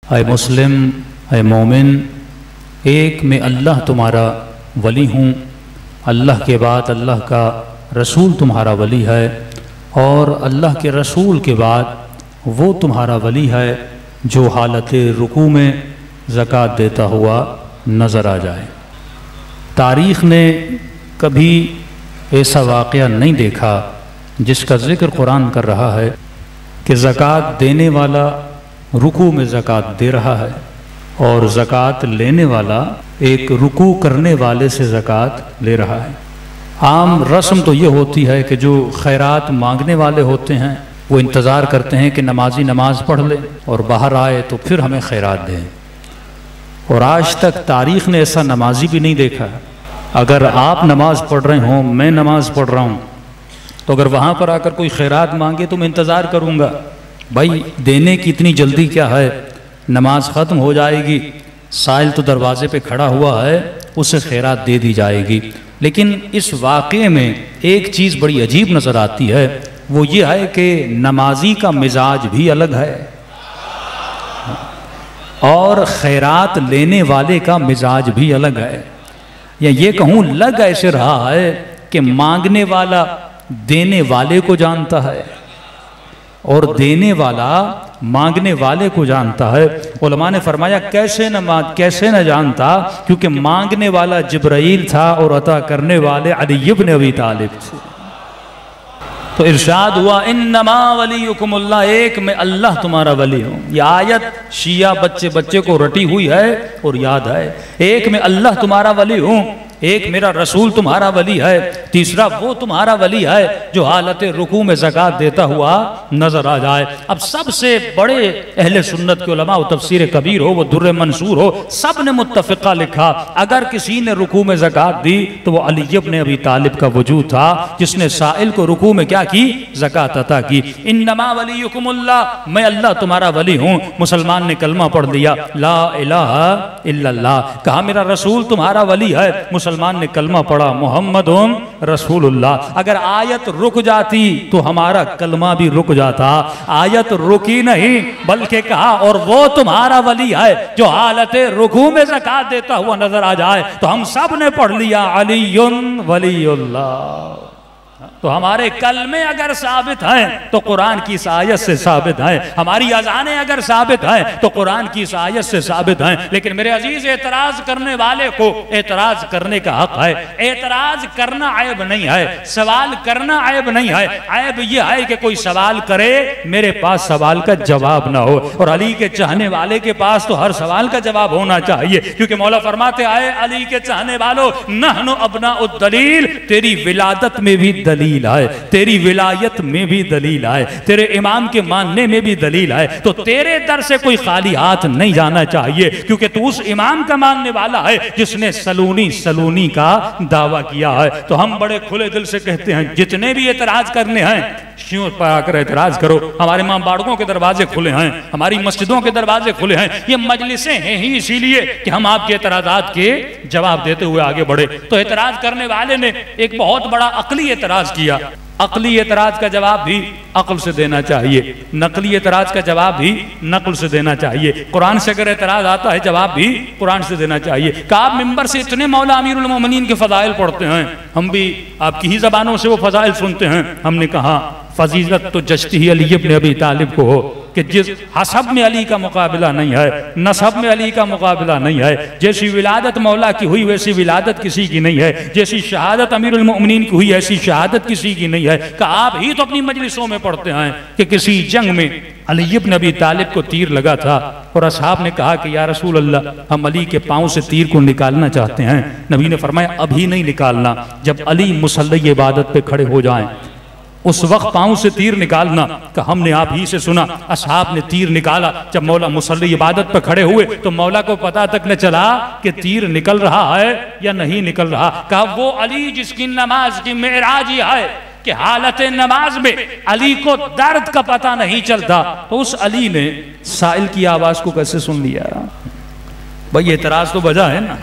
اے مسلم، اے مومن، ایک میں اللہ تمہارا ولی ہوں، اللہ کے بعد اللہ کا رسول تمہارا ولی ہے، اور اللہ کے رسول کے بعد وہ تمہارا ولی ہے جو حالت رکوع میں زکوٰۃ دیتا ہوا نظر آ جائے۔ تاریخ نے کبھی ایسا واقعہ نہیں دیکھا جس کا ذکر قرآن کر رہا ہے کہ زکوٰۃ دینے والا رکوع میں زکوٰۃ دے رہا ہے اور زکوٰۃ لینے والا ایک رکوع کرنے والے سے زکوٰۃ لے رہا ہے۔ عام رسم تو یہ ہوتی ہے کہ جو خیرات مانگنے والے ہوتے ہیں وہ انتظار کرتے ہیں کہ نمازی نماز پڑھ لے اور باہر آئے تو پھر ہمیں خیرات دیں، اور آج تک تاریخ نے ایسا نمازی بھی نہیں دیکھا۔ اگر آپ نماز پڑھ رہے ہوں، میں نماز پڑھ رہا ہوں، تو اگر وہاں پر آ کر کوئی خیرات مانگے تو میں انتظار کروں گا، بھائی دینے کی اتنی جلدی کیا ہے، نماز ختم ہو جائے گی، سائل تو دروازے پہ کھڑا ہوا ہے، اسے خیرات دے دی جائے گی۔ لیکن اس واقعے میں ایک چیز بڑی عجیب نظر آتی ہے، وہ یہ ہے کہ نمازی کا مزاج بھی الگ ہے اور خیرات لینے والے کا مزاج بھی الگ ہے، یا یہ کہوں لگ ایسے رہا ہے کہ مانگنے والا دینے والے کو جانتا ہے اور دینے والا مانگنے والے کو جانتا ہے۔ علماء نے فرمایا کیسے نہ جانتا، کیونکہ مانگنے والا جبرائیل تھا اور عطا کرنے والے علی بن ابی طالب تھے۔ تو ارشاد ہوا انما ولیکم اللہ، ایک میں اللہ تمہارا ولی ہوں۔ یہ آیت شیعہ بچے کو رٹی ہوئی ہے اور یاد ہے، ایک میں اللہ تمہارا ولی ہوں، ایک میرا رسول تمہارا ولی ہے، تیسرا وہ تمہارا ولی ہے جو حالت رکوع میں زکوٰۃ دیتا ہوا نظر آ جائے۔ اب سب سے بڑے اہل سنت کے علماء، تفسیر کبیر ہو، وہ در منصور ہو، سب نے متفقہ لکھا اگر کسی نے رکوع میں زکوٰۃ دی تو وہ علی بن ابی طالب کا وجود تھا جس نے سائل کو رکوع میں کیا کی، زکوٰۃ عطا کی۔ انما ولیکم اللہ، میں اللہ تمہارا ولی ہوں۔ مسلمان نے کلمہ پڑھ لیا، لا الہ الا اللہ، کہا میرا رسول تمہارا ولی ہے، مسلمان نے کلمہ پڑھا محمد رسول اللہ۔ اگر آیت رک جاتی تو ہمارا کلمہ بھی رک جاتا، آیت رکی نہیں بلکہ کہا اور وہ تمہارا ولی ہے جو حالت رکوع میں زکوٰۃ دیتا ہوا نظر آ جائے، تو ہم سب نے پڑھ لیا علی ولی اللہ۔ تو ہمارے کلمے اگر ثابت ہیں تو قرآن کی اس آیت سے ثابت ہیں، ہماری اذانیں اگر ثابت ہیں تو قرآن کی اس آیت سے ثابت ہیں۔ لیکن میرے عزیز، اعتراض کرنے والے کو اعتراض کرنے کا حق ہے، اعتراض کرنا عیب نہیں ہے، سوال کرنا عیب نہیں ہے، عیب یہ ہے کہ کوئی سوال کرے میرے پاس سوال کا جواب نہ ہو، اور علی کے چاہنے والے کے پاس تو ہر سوال کا جواب ہونا چاہیے، کیونکہ مولا فرماتے آئے علی کے چاہنے والوں نحن ابناء الدلیل، تیری ولادت میں بھی دلیل ہے، تیری ولایت میں بھی دلیل ہے، تیرے امام کے ماننے میں بھی دلیل ہے، تو تیرے در سے کوئی خالی ہاتھ نہیں جانا چاہیے، کیونکہ تو اس امام کا ماننے والا ہے جس نے سلونی کا دعویٰ کیا ہے۔ تو ہم بڑے کھلے دل سے کہتے ہیں جتنے بھی اعتراض کرنے ہیں شیعوں پر آ کر اعتراض کرو، ہمارے ماں باڑگوں کے دروازے کھلے ہیں، ہماری مسجدوں کے دروازے کھلے ہیں، یہ مجلسیں ہیں ہی اسی لیے کہ ہم آپ کے اعتراضات کے جواب دیتے ہوئے آگے بڑھے۔ تو اعتراض کرنے والے نے ایک بہت بڑا عقلی اعتراض کیا، عقلی اعتراض کا جواب بھی عقل سے دینا چاہیے، نقلی اعتراض کا جواب بھی نقل سے دینا چاہیے، قرآن سے اگر اعتراض آتا ہے جواب بھی قرآن سے دینا چاہیے۔ کہ آپ ممبر سے اتنے مولا امیر المومنین کے فضائل پڑھتے ہیں، ہم بھی آپ کی ہی زبانوں سے وہ فضائل سنتے ہیں، ہم نے کہا فضیلت تو جچتی ہی علی بن ابی طالب کو ہو کہ جس حسب میں علی کا مقابلہ نہیں ہے، نسب میں علی کا مقابلہ نہیں ہے، جیسی ولادت مولا کی ہوئی ویسی ولادت کسی کی نہیں ہے، جیسی شہادت امیر المؤمنین کی ہوئی ایسی شہادت کسی کی نہیں ہے۔ کہ آپ ہی تو اپنی مجلسوں میں پڑھتے ہیں کہ کسی جنگ میں علی بن ابی طالب کو تیر لگا تھا اور اصحاب نے کہا کہ یا رسول اللہ ہم علی کے پاؤں سے تیر کو نکالنا چاہتے ہیں، نبی نے فرمایا ابھی نہیں نکالنا، جب علی مصلی عبادت پہ کھڑے ہو جائیں اس وقت پاؤں سے تیر نکالنا۔ کہ ہم نے آپ ہی سے سنا، اصحاب نے تیر نکالا، جب مولا مصلی عبادت پر کھڑے ہوئے تو مولا کو پتا تک نہ چلا کہ تیر نکل رہا ہے یا نہیں نکل رہا۔ کہا وہ علی جس کی نماز کی معراج یہ ہے کہ حالت نماز میں علی کو درد کا پتہ نہیں چلتا، تو اس علی نے سائل کی آواز کو کیسے سن لیا؟ بھئی اعتراض تو بجا ہے نا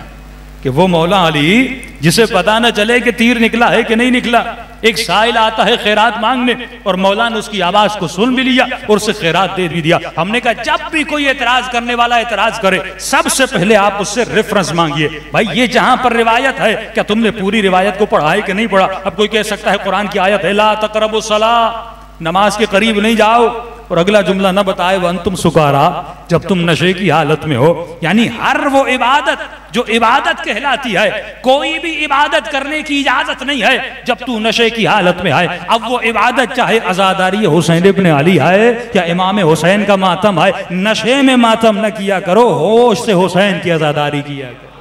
کہ وہ مولا علی جسے پتہ نہ چلے کہ تیر نکلا ہے کہ نہیں نکلا، ایک سائل آتا ہے خیرات مانگنے اور مولا نے اس کی آواز کو سن بھی لیا اور اسے خیرات دے بھی دیا. ہم نے کہا جب بھی کوئی اعتراض کرنے والا اعتراض کرے سب سے پہلے آپ اس سے ریفرنس مانگیے. بھائی یہ جہاں پر روایت ہے کیا تم نے پوری روایت کو پڑھا ہے کہ نہیں پڑھا؟ اب کوئی کہہ سکتا ہے قرآن کی آیت ہے لا تقربوا الصلاۃ، نماز کے قریب نہیں جاؤ، اور اگلا جملہ نہ بتائے وانتم سکارا، جب تم نشے کی حالت میں ہو. یعنی ہر وہ عبادت جو عبادت کہلاتی ہے، کوئی بھی عبادت کرنے کی اجازت نہیں ہے جب تو نشے کی حالت میں ہے. اب وہ عبادت چاہے عزاداری حسین ابن علی ہے یا امام حسین کا ماتم ہے، نشے میں ماتم نہ کیا کرو، ہوش سے حسین کی عزاداری کیا کرو.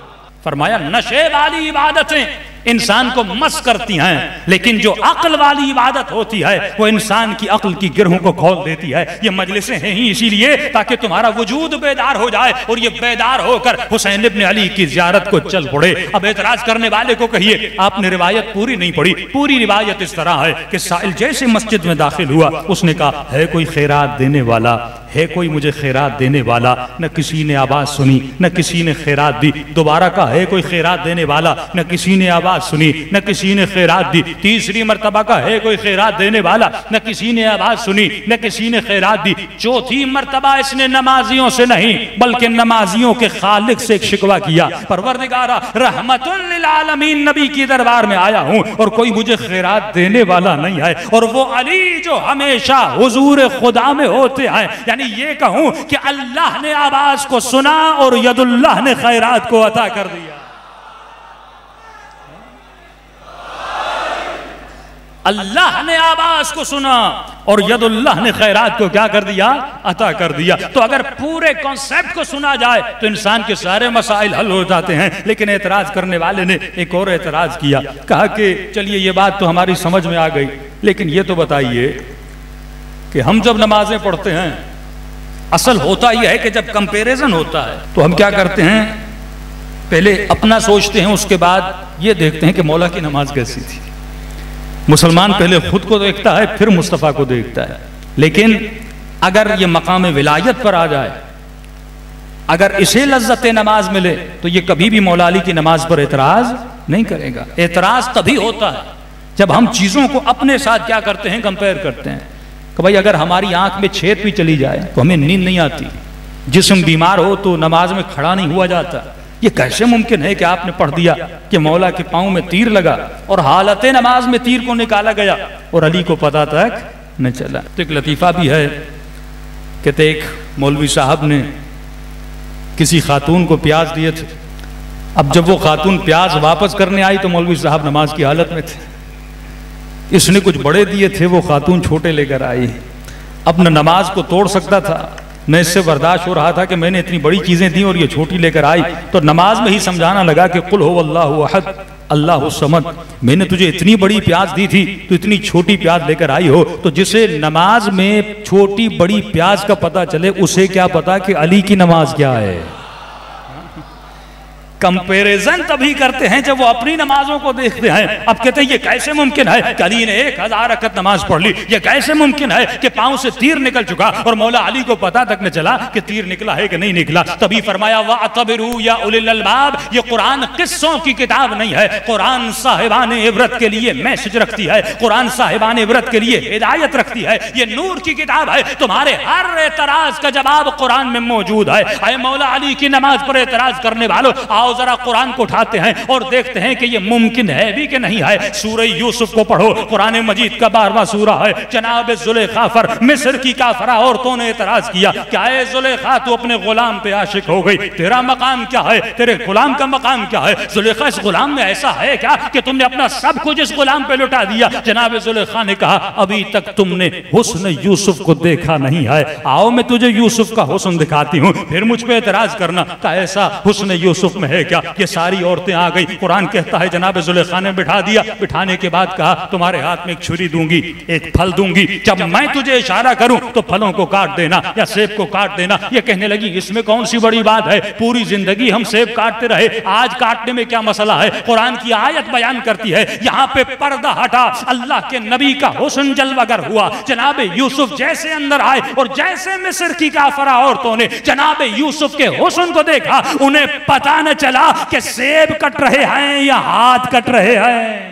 فرمایا نشے والی عبادتیں انسان کو مس کرتی ہیں، لیکن جو عقل والی عبادت ہوتی ہے وہ انسان کی عقل کی گرہوں کو کھول دیتی ہے. یہ مجلسیں ہیں ہی اسی لیے تاکہ تمہارا وجود بیدار ہو جائے اور یہ بیدار ہو کر حسین ابن علی کی زیارت کو چل پڑے. اب اعتراض کرنے والے کو کہیے آپ نے روایت پوری نہیں پڑھی. پوری روایت اس طرح ہے کہ سائل جیسے مسجد میں داخل ہوا اس نے کہا ہے کوئی خیرات دینے والا، ہے کوئی مجھے خیرات دینے والا؟ نہ کسی نے آواز سنی، نہ کسی نے خیرات دی. دوبارہ کہا ہے کوئی خیرات دینے والا، نہ کسی نے آواز سنی، نہ کسی نے خیرات دی. تیسری مرتبہ کہا ہے کوئی خیرات دینے والا، نہ کسی نے آواز سنی، نہ کسی نے خیرات دی. چوتھی مرتبہ اس نے نمازیوں سے نہیں بلکہ نمازیوں کے خالق سے ایک شکوہ کیا، پروردگارا رحمت للعالمین نبی کی دربار میں آیا ہوں اور کوئی مجھے خیرات دینے والا نہیں ہے، اور وہ علی جو ہمیشہ حضور خدا میں ہوتے ہیں. یعنی یہ کہوں کہ اللہ نے آواز کو سنا اور ید اللہ نے خیرات کو عطا کر دیا. اللہ نے آواز کو سنا اور ید اللہ نے خیرات کو کیا کر دیا؟ عطا کر دیا. تو اگر پورے کانسیپٹ کو سنا جائے تو انسان کے سارے مسائل حل ہو جاتے ہیں. لیکن اعتراض کرنے والے نے ایک اور اعتراض کیا، کہا کہ چلیے یہ بات تو ہماری سمجھ میں آ گئی، لیکن یہ تو بتائیے کہ ہم جب نمازیں پڑھتے ہیں اصل ہوتا یہ ہے کہ جب کمپیریزن ہوتا ہے تو ہم کیا کرتے ہیں؟ پہلے اپنا سوچتے ہیں، اس کے بعد یہ دیکھتے ہیں کہ مولا کی نماز کیسی تھی. مسلمان پہلے خود کو دیکھتا ہے پھر مصطفیٰ کو دیکھتا ہے. لیکن اگر یہ مقام ولایت پر آ جائے، اگر اسے لذت نماز ملے تو یہ کبھی بھی مولا علی کی نماز پر اعتراض نہیں کرے گا. اعتراض تبھی ہوتا ہے جب ہم چیزوں کو اپنے ساتھ کیا کرتے ہیں؟ کمپیئر کرتے ہیں کہ بھائی اگر ہماری آنکھ میں چھید بھی چلی جائے تو ہمیں نیند نہیں آتی، جسم بیمار ہو تو نماز میں کھڑا نہیں ہوا جاتا. یہ کیسے ممکن ہے کہ آپ نے پڑھ دیا کہ مولا کے پاؤں میں تیر لگا اور حالت نماز میں تیر کو نکالا گیا اور علی کو پتہ تک نہ چلا؟ تو ایک لطیفہ بھی ہے، کہتے ایک مولوی صاحب نے کسی خاتون کو پیاز دیے تھے. اب جب وہ خاتون پیاز واپس کرنے آئی تو مولوی صاحب نماز کی حالت میں تھے. اس نے کچھ بڑے دیے تھے، وہ خاتون چھوٹے لے کر آئی. اب نہ نماز کو توڑ سکتا تھا نہ اس سے برداشت ہو رہا تھا کہ میں نے اتنی بڑی چیزیں دی اور یہ چھوٹی لے کر آئی. تو نماز میں ہی سمجھانا لگا کہ قل هو اللہ احد اللہ الصمد، میں نے تجھے اتنی بڑی پیاز دی تھی تو اتنی چھوٹی پیاز لے کر آئی ہو. تو جسے نماز میں چھوٹی بڑی پیاز کا پتہ چلے اسے کیا پتا کہ علی کی نماز کیا ہے؟ کمپیریزن تبھی کرتے ہیں جب وہ اپنی نمازوں کو دیکھتے ہیں. اب کہتے ہیں یہ کیسے ممکن ہے کہ علی نے 1000 رکعت نماز پڑھ لی؟ یہ کیسے ممکن ہے کہ پاؤں سے تیر نکل چکا اور مولا علی کو پتہ تک نہ چلا کہ تیر نکلا ہے کہ نہیں نکلا؟ تبھی فرمایا وَاعْتَبِرُوا يَا أُولِي الْأَلْبَابِ. یہ قرآن قصوں کی کتاب نہیں ہے، قرآن صاحبان عبرت کے لیے میسج رکھتی ہے، قرآن صاحبان عبرت کے لیے ہدایت رکھتی ہے. یہ نور کی کتاب ہے، تمہارے ہر اعتراض کا جواب قرآن میں موجود ہے. اے مولا علی کی نماز پر اعتراض کرنے والوں، آؤ ذرا قرآن کو اٹھاتے ہیں اور دیکھتے ہیں کہ یہ ممکن ہے بھی کہ نہیں ہے. سورہ یوسف کو پڑھو، قرآن مجید کا 12واں سورہ ہے. جناب زلیخا پر مصر کی کافرہ عورتوں نے اعتراض کیا کہ اے زلیخا تو اپنے غلام پہ عاشق ہو گئی، تیرا مقام کیا ہے؟ تیرے غلام کا مقام کیا ہے؟ زلیخا اس غلام میں ایسا ہے کیا کہ تم نے اپنا سب کچھ اس غلام پہ لٹا دیا؟ جناب زلیخا نے کہا ابھی تک تم نے حسن یوسف کو دیکھا نہیں ہے، آؤ میں تجھے یوسف کا حسن دکھاتی ہوں پھر مجھ پہ اعتراض کرنا. کہ ایسا حسن یوسف میں ہے کیا؟ یہ ساری عورتیں آ گئی. قرآن کہتا ہے جناب زلیخا نے بٹھا دیا. بٹھانے کے بعد کہا تمہارے ہاتھ میں ایک چھری دوں گی، ایک پھل دوں گی، جب میں تجھے اشارہ کروں تو پھلوں کو کاٹ دینا یا سیب کو کاٹ دینا. یہ کہنے لگی اس میں کون سی بڑی بات ہے، پوری زندگی ہم سیب کاٹتے رہے، آج کاٹنے میں کیا مسئلہ ہے؟ قرآن کی آیت بیان کرتی ہے یہاں پہ پردہ ہٹا، اللہ کے نبی کا حسن جلوہ گر ہوا. جناب یوسف جیسے اندر آئے اور جیسے مصر کی کافرہ عورتوں نے جناب یوسف کے حسن کو دیکھا، انہیں پتہ نہ چلا کہ سیب کٹ رہے ہیں یا ہاتھ کٹ رہے ہیں.